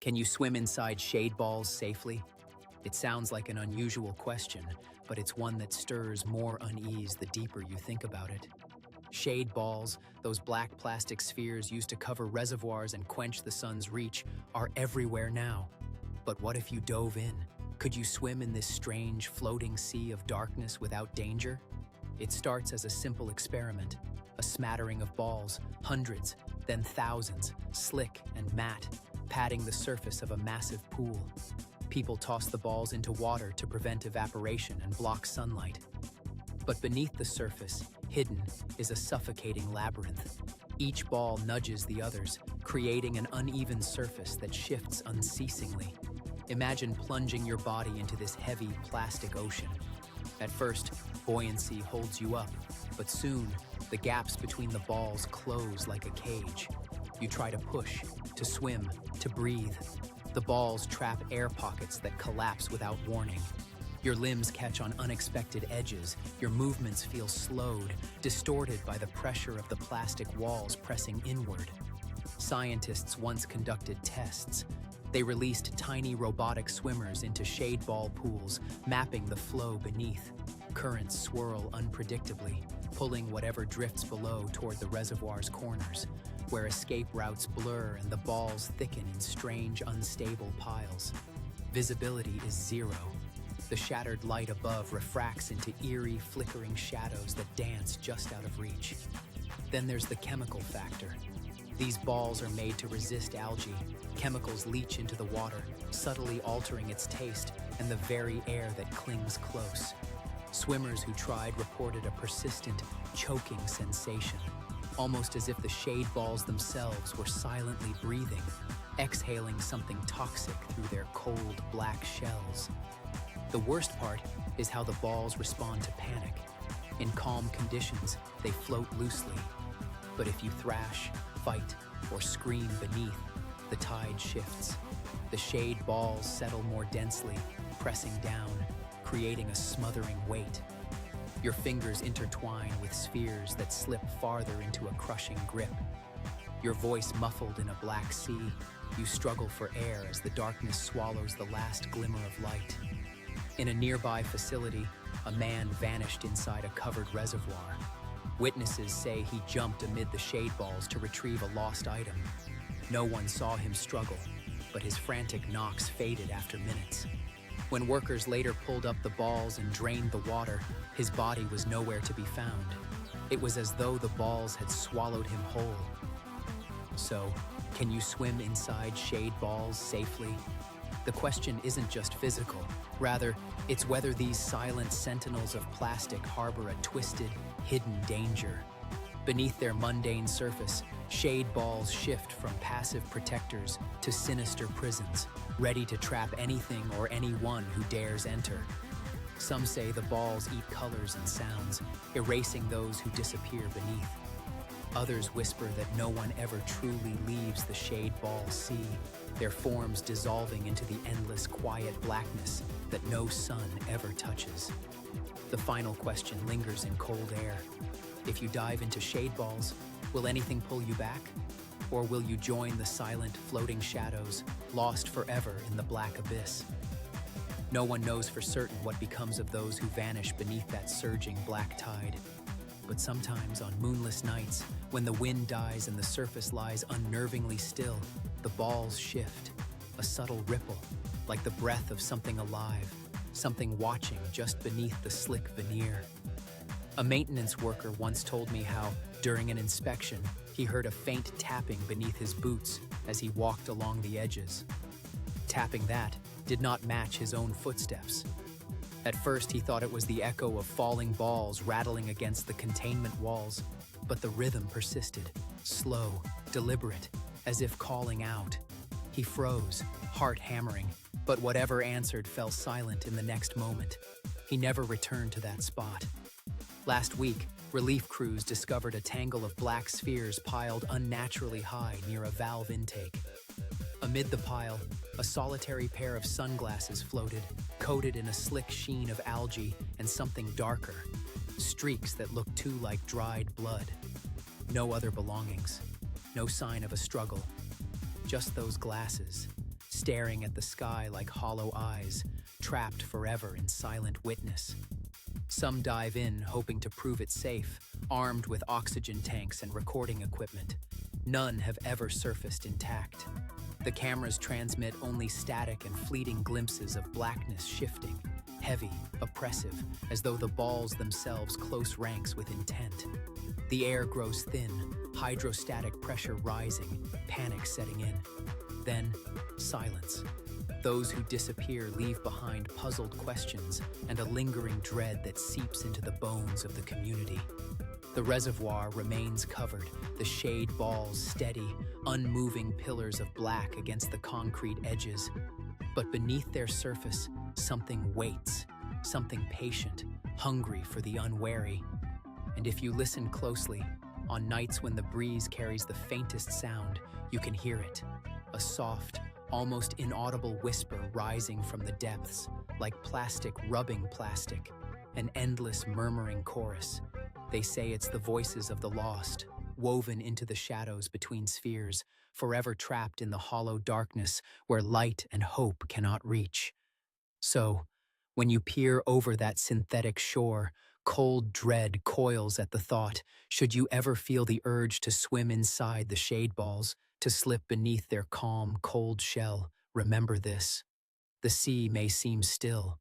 Can you swim inside shade balls safely? It sounds like an unusual question, but it's one that stirs more unease the deeper you think about it. Shade balls, those black plastic spheres used to cover reservoirs and quench the sun's reach, are everywhere now. But what if you dove in? Could you swim in this strange, floating sea of darkness without danger? It starts as a simple experiment, a smattering of balls, hundreds, then thousands, slick and matte, padding the surface of a massive pool. People toss the balls into water to prevent evaporation and block sunlight. But beneath the surface, hidden, is a suffocating labyrinth. Each ball nudges the others, creating an uneven surface that shifts unceasingly. Imagine plunging your body into this heavy plastic ocean. At first, buoyancy holds you up, but soon, the gaps between the balls close like a cage. You try to push, to swim, to breathe. The balls trap air pockets that collapse without warning. Your limbs catch on unexpected edges. Your movements feel slowed, distorted by the pressure of the plastic walls pressing inward. Scientists once conducted tests. They released tiny robotic swimmers into shade ball pools, mapping the flow beneath. Currents swirl unpredictably, pulling whatever drifts below toward the reservoir's corners, where escape routes blur and the balls thicken in strange, unstable piles. Visibility is zero. The shattered light above refracts into eerie, flickering shadows that dance just out of reach. Then there's the chemical factor. These balls are made to resist algae. Chemicals leach into the water, subtly altering its taste and the very air that clings close. Swimmers who tried reported a persistent, choking sensation, almost as if the shade balls themselves were silently breathing, exhaling something toxic through their cold, black shells. The worst part is how the balls respond to panic. In calm conditions, they float loosely. But if you thrash, fight, or scream beneath, the tide shifts. The shade balls settle more densely, pressing down, creating a smothering weight. Your fingers intertwine with spheres that slip farther into a crushing grip. Your voice muffled in a black sea, you struggle for air as the darkness swallows the last glimmer of light. In a nearby facility, a man vanished inside a covered reservoir. Witnesses say he jumped amid the shade balls to retrieve a lost item. No one saw him struggle, but his frantic knocks faded after minutes. When workers later pulled up the balls and drained the water, his body was nowhere to be found. It was as though the balls had swallowed him whole. So, can you swim inside shade balls safely? The question isn't just physical. Rather, it's whether these silent sentinels of plastic harbor a twisted, hidden danger. Beneath their mundane surface, shade balls shift from passive protectors to sinister prisons, ready to trap anything or anyone who dares enter. Some say the balls eat colors and sounds, erasing those who disappear beneath. Others whisper that no one ever truly leaves the shade ball sea, their forms dissolving into the endless quiet blackness that no sun ever touches. The final question lingers in cold air. If you dive into shade balls, will anything pull you back? Or will you join the silent, floating shadows, lost forever in the black abyss? No one knows for certain what becomes of those who vanish beneath that surging black tide. But sometimes on moonless nights, when the wind dies and the surface lies unnervingly still, the balls shift, a subtle ripple, like the breath of something alive, something watching just beneath the slick veneer. A maintenance worker once told me how, during an inspection, he heard a faint tapping beneath his boots as he walked along the edges. Tapping that did not match his own footsteps. At first, he thought it was the echo of falling balls rattling against the containment walls, but the rhythm persisted, slow, deliberate, as if calling out. He froze, heart hammering, but whatever answered fell silent in the next moment. He never returned to that spot. Last week, relief crews discovered a tangle of black spheres piled unnaturally high near a valve intake. Amid the pile, a solitary pair of sunglasses floated, coated in a slick sheen of algae and something darker, streaks that looked too like dried blood. No other belongings, no sign of a struggle, just those glasses, staring at the sky like hollow eyes, trapped forever in silent witness. Some dive in, hoping to prove it safe, armed with oxygen tanks and recording equipment. None have ever surfaced intact. The cameras transmit only static and fleeting glimpses of blackness shifting, heavy, oppressive, as though the balls themselves close ranks with intent. The air grows thin, hydrostatic pressure rising, panic setting in. Then, silence. Those who disappear leave behind puzzled questions and a lingering dread that seeps into the bones of the community. The reservoir remains covered, the shade balls steady, unmoving pillars of black against the concrete edges. But beneath their surface, something waits, something patient, hungry for the unwary. And if you listen closely, on nights when the breeze carries the faintest sound, you can hear it. A soft, almost inaudible whisper rising from the depths, like plastic rubbing plastic, an endless murmuring chorus. They say it's the voices of the lost, woven into the shadows between spheres, forever trapped in the hollow darkness where light and hope cannot reach. So, when you peer over that synthetic shore, cold dread coils at the thought, should you ever feel the urge to swim inside the shade balls, to slip beneath their calm, cold shell, remember this. The sea may seem still,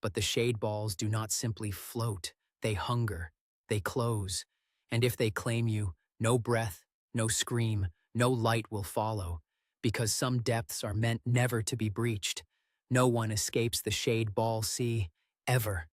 but the shade balls do not simply float, they hunger, they close. And if they claim you, no breath, no scream, no light will follow, because some depths are meant never to be breached. No one escapes the shade ball sea, ever.